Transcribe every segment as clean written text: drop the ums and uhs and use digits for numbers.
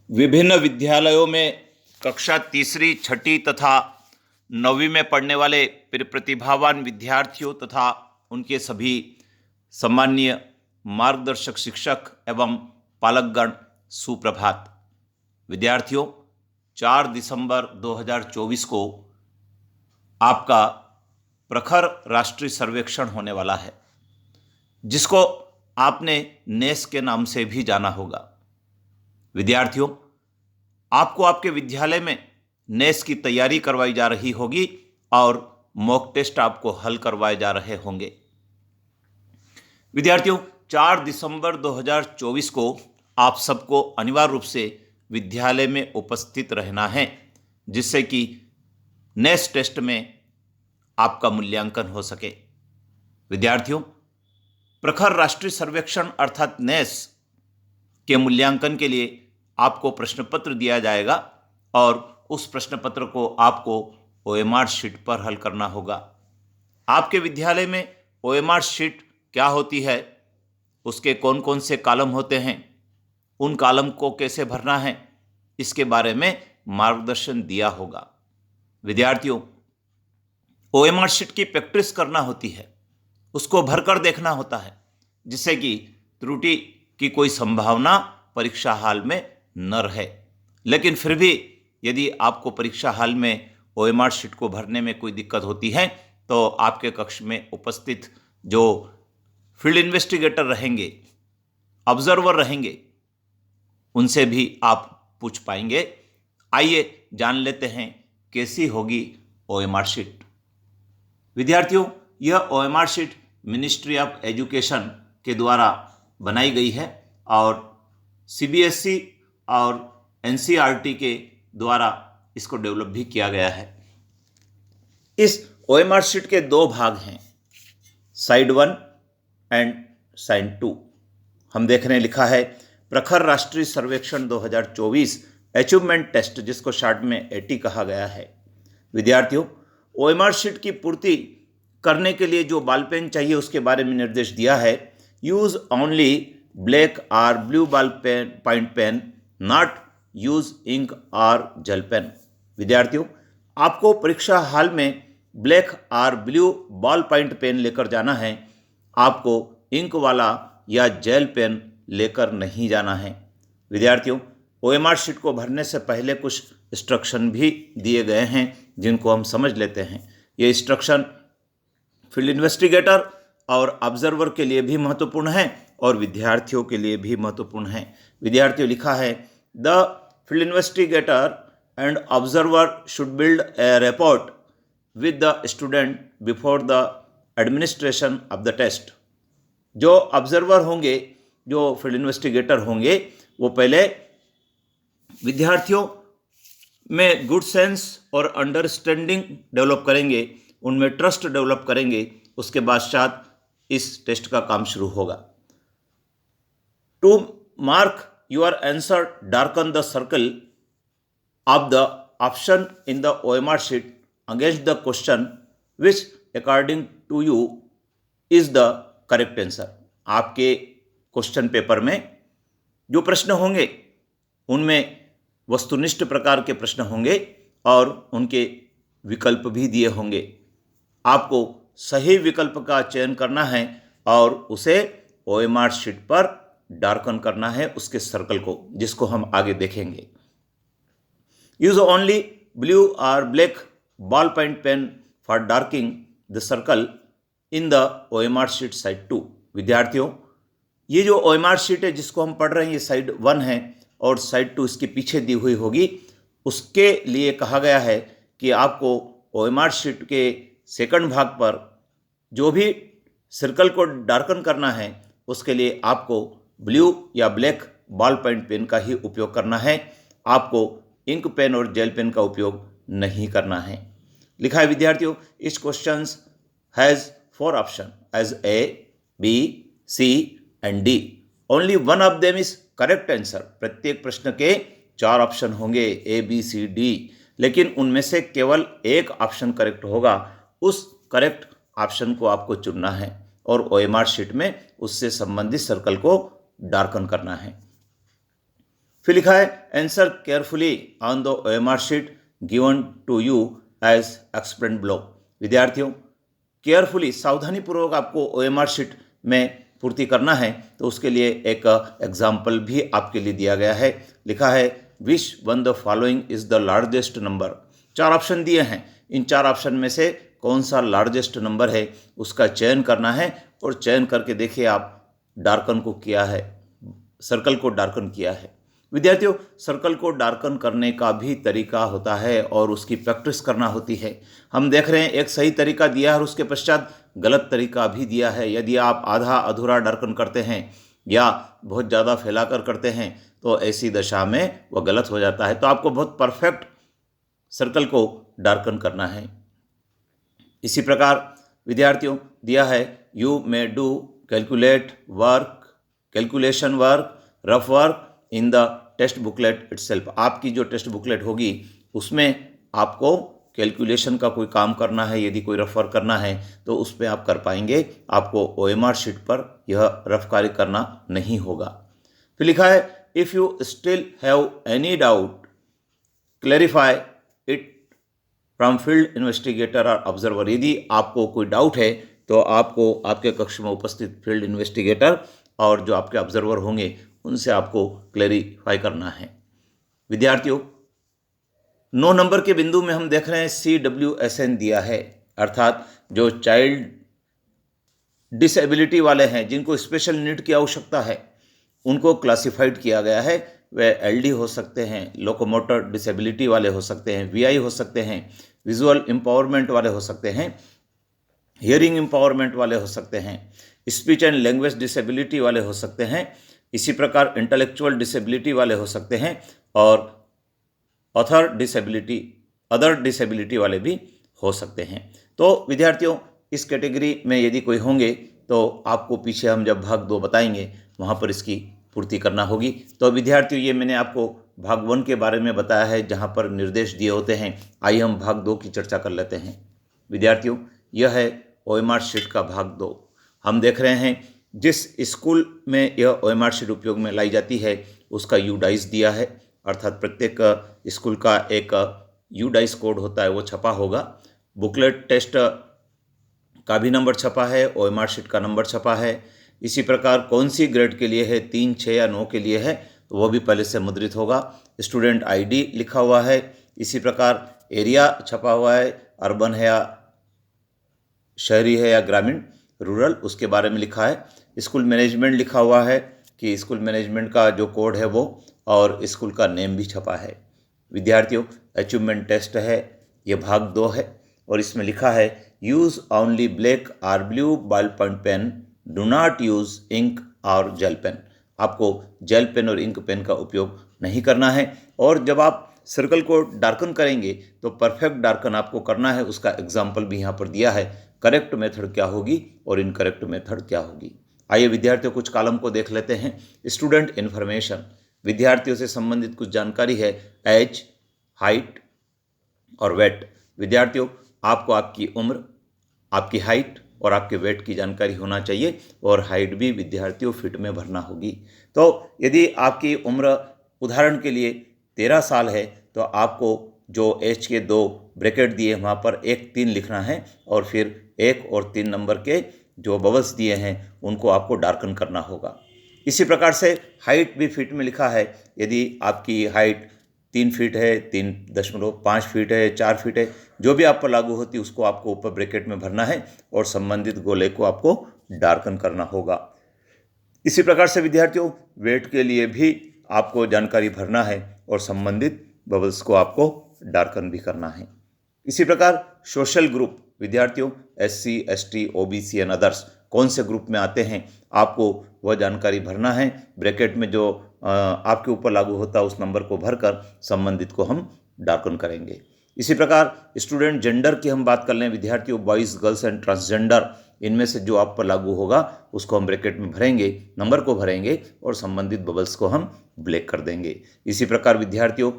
विभिन्न विद्यालयों में कक्षा तीसरी, छठी तथा नवीं में पढ़ने वाले प्रतिभावान विद्यार्थियों तथा उनके सभी सम्माननीय मार्गदर्शक शिक्षक एवं पालकगण, सुप्रभात। विद्यार्थियों, 4 दिसंबर 2024 को आपका प्रखर राष्ट्रीय सर्वेक्षण होने वाला है, जिसको आपने नेस के नाम से भी जाना होगा। विद्यार्थियों, आपको आपके विद्यालय में नेस की तैयारी करवाई जा रही होगी और मॉक टेस्ट आपको हल करवाए जा रहे होंगे। विद्यार्थियों, 4 दिसंबर 2024 को आप सबको अनिवार्य रूप से विद्यालय में उपस्थित रहना है, जिससे कि नेस टेस्ट में आपका मूल्यांकन हो सके। विद्यार्थियों, प्रखर राष्ट्रीय सर्वेक्षण अर्थात नेस के मूल्यांकन के लिए आपको प्रश्न पत्र दिया जाएगा और उस प्रश्न पत्र को आपको ओएमआर शीट पर हल करना होगा। आपके विद्यालय में ओएमआर शीट क्या होती है, उसके कौन कौन से कॉलम होते हैं, उन कॉलम को कैसे भरना है, इसके बारे में मार्गदर्शन दिया होगा। विद्यार्थियों, ओएमआर शीट की प्रैक्टिस करना होती है, उसको भरकर देखना होता है, जिससे कि त्रुटि की कोई संभावना परीक्षा हाल में न रहे। लेकिन फिर भी यदि आपको परीक्षा हाल में ओएमआर शीट को भरने में कोई दिक्कत होती है तो आपके कक्ष में उपस्थित जो फील्ड इन्वेस्टिगेटर रहेंगे, ऑब्जर्वर रहेंगे, उनसे भी आप पूछ पाएंगे। आइए जान लेते हैं कैसी होगी ओएमआर शीट। विद्यार्थियों, यह OMR sheet ministry of education के द्वारा बनाई गई है और सीबीएसई और एनसीईआरटी के द्वारा इसको डेवलप भी किया गया है। इस ओएमआर शीट के 2 भाग हैं, साइड 1 एंड साइड 2। हम देख रहे हैं लिखा है प्रखर राष्ट्रीय सर्वेक्षण 2024 अचीवमेंट टेस्ट, जिसको शॉर्ट में एटी कहा गया है। विद्यार्थियों, ओएमआर शीट की पूर्ति करने के लिए जो बॉल पेन चाहिए उसके बारे में निर्देश दिया है। यूज ओनली ब्लैक और blue ball pen point pen, not use ink और जेल पेन। विद्यार्थियों, आपको परीक्षा हाल में ब्लैक और ब्लू बॉल पॉइंट पेन लेकर जाना है, आपको इंक वाला या जेल पेन लेकर नहीं जाना है। विद्यार्थियों, ओएमआर शीट को भरने से पहले कुछ इंस्ट्रक्शन भी दिए गए हैं, जिनको हम समझ लेते हैं। ये इंस्ट्रक्शन फील्ड इन्वेस्टिगेटर और ऑब्जर्वर के लिए भी महत्वपूर्ण है और विद्यार्थियों के लिए भी महत्वपूर्ण है। विद्यार्थियों, लिखा है the field investigator and observer should build a report with the student before the administration of the test. जो ऑब्जर्वर होंगे, जो फील्ड इन्वेस्टिगेटर होंगे, वो पहले विद्यार्थियों में गुड सेंस और अंडरस्टैंडिंग डेवलप करेंगे, उनमें ट्रस्ट डेवलप करेंगे। उसके पश्चात इस टेस्ट का काम शुरू होगा। To mark your answer, darken the circle of the option in the OMR sheet against the question which according to you is the correct answer. आपके क्वेश्चन पेपर में जो प्रश्न होंगे उनमें वस्तुनिष्ठ प्रकार के प्रश्न होंगे और उनके विकल्प भी दिए होंगे। आपको सही विकल्प का चयन करना है और उसे ओएमआर शीट पर डार्कन करना है, उसके सर्कल को, जिसको हम आगे देखेंगे। यूज ओनली ब्लू और black ball point pen for darking the circle in the OMR sheet side 2। विद्यार्थियों, ये जो ओएमआर शीट है जिसको हम पढ़ रहे हैं, ये साइड 1 है और साइड 2 इसके पीछे दी हुई होगी। उसके लिए कहा गया है कि आपको ओएमआर शीट के सेकंड भाग पर जो भी सर्कल को डार्कन करना है, उसके लिए आपको ब्लू या ब्लैक बॉल पॉइंट पेन का ही उपयोग करना है। आपको इंक पेन और जेल पेन का उपयोग नहीं करना है। लिखा है विद्यार्थियों, इस question has 4 option as A, B, C and D. Only one of them is correct answer. प्रत्येक प्रश्न के 4 ऑप्शन होंगे, ए, बी, सी, डी, लेकिन उनमें से केवल एक ऑप्शन करेक्ट होगा। उस करेक्ट ऑप्शन को आपको चुनना है और ओएमआर शीट में उससे संबंधित सर्कल को डार्कन करना है। फिर लिखा है answer carefully on the OMR sheet given to you as explained below. विद्यार्थियों, केयरफुली सावधानीपूर्वक आपको OMR शीट में पूर्ति करना है, तो उसके लिए एक एग्जाम्पल भी आपके लिए दिया गया है। लिखा है which one the following is the largest number. 4 option दिए हैं, इन 4 ऑप्शन में से कौन सा लार्जेस्ट नंबर है उसका चयन करना है, और चयन करके देखिए आप डार्कन को किया है, सर्कल को डार्कन किया है। विद्यार्थियों, सर्कल को डार्कन करने का भी तरीका होता है और उसकी प्रैक्टिस करना होती है। हम देख रहे हैं एक सही तरीका दिया है और उसके पश्चात गलत तरीका भी दिया है। यदि आप आधा अधूरा डार्कन करते हैं या बहुत ज़्यादा फैलाकर करते हैं तो ऐसी दशा में वह गलत हो जाता है। तो आपको बहुत परफेक्ट सर्कल को डार्कन करना है। इसी प्रकार विद्यार्थियों दिया है you may do calculation work rough work in the text booklet itself. आपकी जो टेक्स्ट बुकलेट होगी उसमें आपको कैलकुलेशन का कोई काम करना है, यदि कोई रफ वर्क करना है तो उस पर आप कर पाएंगे। आपको OMR शीट पर यह रफ कार्य करना नहीं होगा। फिर लिखा है if you still have any doubt clarify it from field investigator और ऑब्जर्वर। यदि आपको कोई डाउट है तो आपको आपके कक्ष में उपस्थित फील्ड इन्वेस्टिगेटर और जो आपके ऑब्जर्वर होंगे उनसे आपको क्लैरिफाई करना है। विद्यार्थियों, 9 नंबर के बिंदु में हम देख रहे हैं CWSN दिया है, अर्थात जो चाइल्ड डिसेबिलिटी वाले हैं, जिनको स्पेशल नीड की आवश्यकता है, उनको क्लासिफाइड किया गया है। वे LD हो सकते हैं, लोकोमोटर डिसेबिलिटी वाले हो सकते हैं, VI हो सकते हैं, विजुअल एम्पावरमेंट वाले हो सकते हैं, हियरिंग एम्पावरमेंट वाले हो सकते हैं, स्पीच एंड लैंग्वेज डिसेबिलिटी वाले हो सकते हैं, इसी प्रकार इंटेलेक्चुअल डिसेबिलिटी वाले हो सकते हैं, और अदर डिसेबिलिटी वाले भी हो सकते हैं। तो विद्यार्थियों, इस कैटेगरी में यदि कोई होंगे तो आपको पीछे हम जब भाग 2 बताएंगे वहाँ पर इसकी पूर्ति करना होगी। तो विद्यार्थियों, ये मैंने आपको भाग 1 के बारे में बताया है जहाँ पर निर्देश दिए होते हैं। आइए हम भाग 2 की चर्चा कर लेते हैं। विद्यार्थियों, यह है OMR शीट का भाग 2। हम देख रहे हैं जिस स्कूल में यह OMR शीट उपयोग में लाई जाती है उसका UDICE दिया है, अर्थात प्रत्येक स्कूल का एक UDICE कोड होता है, वो छपा होगा। बुकलेट टेस्ट का भी नंबर छपा है, OMR शीट का नंबर छपा है। इसी प्रकार कौन सी ग्रेड के लिए है, 3, 6 या 9 के लिए है, तो वो भी पहले से मुद्रित होगा। स्टूडेंट ID लिखा हुआ है। इसी प्रकार एरिया छपा हुआ है, अर्बन है या शहरी है या ग्रामीण, रूरल, उसके बारे में लिखा है। स्कूल मैनेजमेंट लिखा हुआ है कि स्कूल मैनेजमेंट का जो कोड है वो, और स्कूल का नेम भी छपा है। विद्यार्थियों, अचीवमेंट टेस्ट है, ये भाग 2 है, और इसमें लिखा है यूज़ ओनली ब्लैक और blue ball point pen, do not use ink और जेल पेन। आपको जेल पेन और इंक पेन का उपयोग नहीं करना है। और जब आप सर्कल को डार्कन करेंगे तो परफेक्ट डार्कन आपको करना है, उसका एग्जाम्पल भी यहाँ पर दिया है। करेक्ट मेथड क्या होगी और इनकरेक्ट मेथड क्या होगी। आइए विद्यार्थियों, कुछ कॉलम को देख लेते हैं। स्टूडेंट इन्फॉर्मेशन, विद्यार्थियों से संबंधित कुछ जानकारी है। एज, हाइट और वेट। विद्यार्थियों, आपको आपकी उम्र, आपकी हाइट और आपके वेट की जानकारी होना चाहिए, और हाइट भी विद्यार्थियों फिट में भरना होगी। तो यदि आपकी उम्र उदाहरण के लिए 13 साल है तो आपको जो एज के 2 ब्रैकेट दिए वहाँ पर 1, 3 लिखना है, और फिर 1 और 3 नंबर के जो बबल्स दिए हैं उनको आपको डार्कन करना होगा। इसी प्रकार से हाइट भी फिट में लिखा है। यदि आपकी हाइट 3 फीट है, 3.5 फीट है, 4 फीट है, जो भी आप पर लागू होती है उसको आपको ऊपर ब्रैकेट में भरना है, और संबंधित गोले को आपको डार्कन करना होगा। इसी प्रकार से विद्यार्थियों, वेट के लिए भी आपको जानकारी भरना है, और संबंधित बबल्स को आपको डार्कन भी करना है। इसी प्रकार सोशल ग्रुप, विद्यार्थियों SC, ST, OBC and others कौन से ग्रुप में आते हैं, आपको वह जानकारी भरना है। ब्रैकेट में जो आपके ऊपर लागू होता है उस नंबर को भरकर संबंधित को हम डार्कन करेंगे। इसी प्रकार स्टूडेंट जेंडर की हम बात कर लें विद्यार्थियों, बॉयज़, गर्ल्स एंड ट्रांसजेंडर, इनमें से जो आप पर लागू होगा उसको हम ब्रैकेट में भरेंगे, नंबर को भरेंगे, और संबंधित बबल्स को हम ब्लैक कर देंगे। इसी प्रकार विद्यार्थियों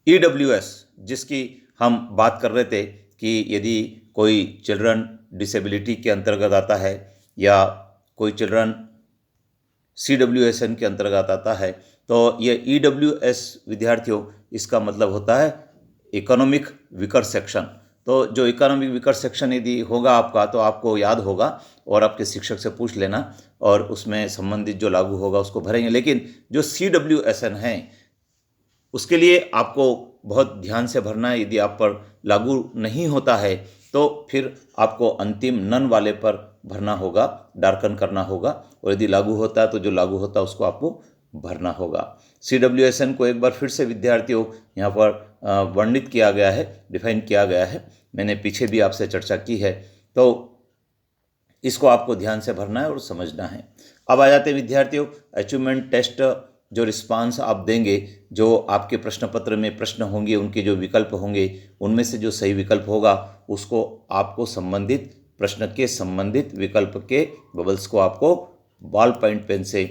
EWS, जिसकी हम बात कर रहे थे कि यदि कोई चिल्ड्रन डिसेबिलिटी के अंतर्गत आता है या कोई चिल्ड्रन CWSN के अंतर्गत आता है। तो ये EWS विद्यार्थियों, इसका मतलब होता है इकोनॉमिक विकर सेक्शन। तो जो इकोनॉमिक विकर सेक्शन यदि होगा आपका, तो आपको याद होगा और आपके शिक्षक से पूछ लेना और उसमें संबंधित जो लागू होगा उसको भरेंगे। लेकिन जो CWSN है उसके लिए आपको बहुत ध्यान से भरना है। यदि आप पर लागू नहीं होता है तो फिर आपको अंतिम नन वाले पर भरना होगा, डार्कन करना होगा, और यदि लागू होता है तो जो लागू होता है उसको आपको भरना होगा। CWSN को एक बार फिर से विद्यार्थियों यहाँ पर वर्णित किया गया है, डिफाइन किया गया है। मैंने पीछे भी आपसे चर्चा की है, तो इसको आपको ध्यान से भरना है और समझना है। अब आ जाते हैं विद्यार्थियों अचीवमेंट टेस्ट। जो रिस्पांस आप देंगे, जो आपके प्रश्न पत्र में प्रश्न होंगे, उनके जो विकल्प होंगे, उनमें से जो सही विकल्प होगा उसको आपको संबंधित प्रश्न के संबंधित विकल्प के बबल्स को आपको बॉल पॉइंट पेन से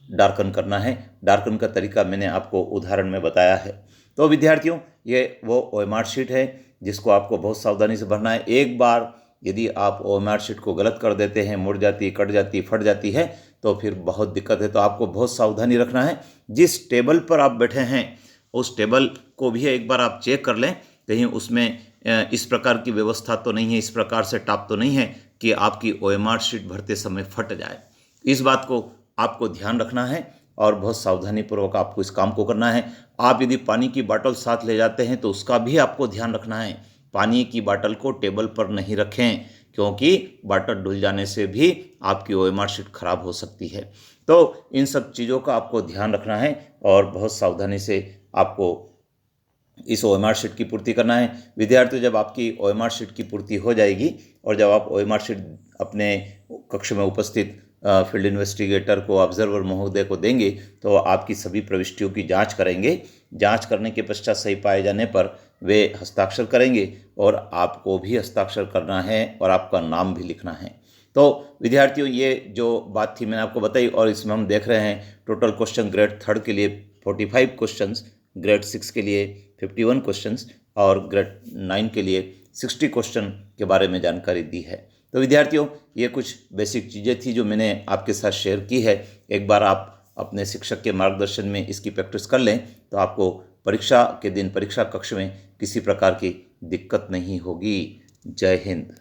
डार्कन करना है। डार्कन का तरीका मैंने आपको उदाहरण में बताया है। तो विद्यार्थियों, ये वो OMR शीट है जिसको आपको बहुत सावधानी से भरना है। एक बार यदि आप OMR शीट को गलत कर देते हैं, मुड़ जाती, कट जाती, फट जाती है, तो फिर बहुत दिक्कत है। तो आपको बहुत सावधानी रखना है। जिस टेबल पर आप बैठे हैं उस टेबल को भी एक बार आप चेक कर लें, कहीं उसमें इस प्रकार की व्यवस्था तो नहीं है, इस प्रकार से टाप तो नहीं है कि आपकी OMR शीट भरते समय फट जाए। इस बात को आपको ध्यान रखना है और बहुत सावधानीपूर्वक आपको इस काम को करना है। आप यदि पानी की बोतल साथ ले जाते हैं तो उसका भी आपको ध्यान रखना है। पानी की बोतल को टेबल पर नहीं रखें, क्योंकि बोतल धुल जाने से भी आपकी OMR शीट खराब हो सकती है। तो इन सब चीज़ों का आपको ध्यान रखना है और बहुत सावधानी से आपको इस OMR शीट की पूर्ति करना है। विद्यार्थियों, जब आपकी OMR शीट की पूर्ति हो जाएगी और जब आप OMR शीट अपने कक्ष में उपस्थित फील्ड इन्वेस्टिगेटर को, ऑब्जर्वर महोदय को देंगे, तो आपकी सभी प्रविष्टियों की जांच करेंगे। जांच करने के पश्चात सही पाए जाने पर वे हस्ताक्षर करेंगे और आपको भी हस्ताक्षर करना है और आपका नाम भी लिखना है। तो विद्यार्थियों, ये जो बात थी मैंने आपको बताई, और इसमें हम देख रहे हैं टोटल क्वेश्चन ग्रेड 3 के लिए 45 क्वेश्चंस, ग्रेड 6 के लिए 51 क्वेश्चंस और ग्रेड 9 के लिए 60 क्वेश्चन के बारे में जानकारी दी है। तो विद्यार्थियों, ये कुछ बेसिक चीज़ें थी जो मैंने आपके साथ शेयर की है। एक बार आप अपने शिक्षक के मार्गदर्शन में इसकी प्रैक्टिस कर लें तो आपको परीक्षा के दिन परीक्षा कक्ष में किसी प्रकार की दिक्कत नहीं होगी। जय हिंद।